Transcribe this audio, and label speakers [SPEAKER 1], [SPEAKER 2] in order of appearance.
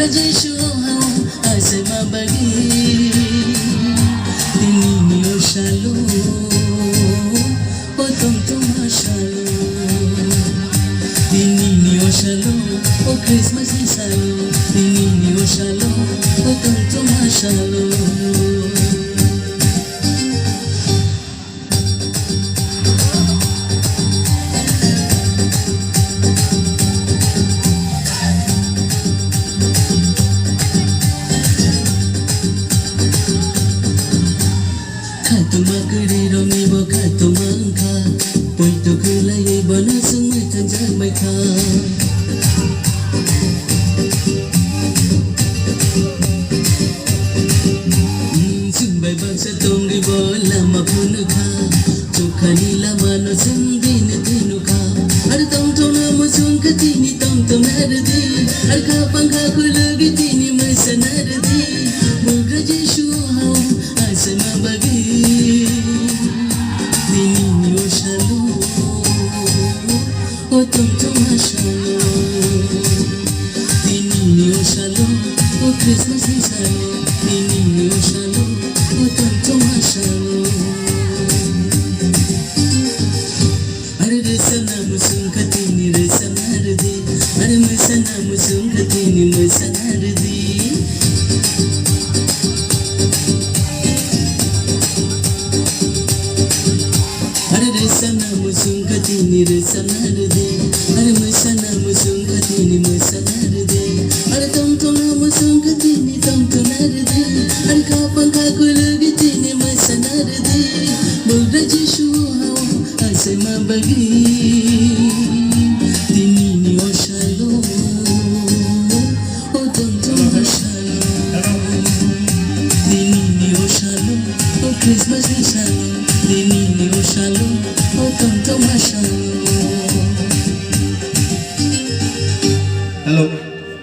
[SPEAKER 1] Rajeshu hao asema bagi Dinini o shalom O tonto shalom Dinini o shalom O Christmas is shalom Dinini o shalom O tonto shalom Tumakiriro mi boka tumangka Punto kulay bana sumay tanjag may ka Sumbay bag sa tonggi bola mapuno ka Chukha nila mano sundin tinu ka Ar tom tom na musung katini tom tom nardi Ar kapang kakulagi tini may sanardi Mugra jeshu hao asama bagi Dinini o shalom O tonto shalom Dinini o shalom O Christmas is shalom Dinini o shalom O tonto shalom Are resana musung katini resana ardi Are musana musung katini musana ardi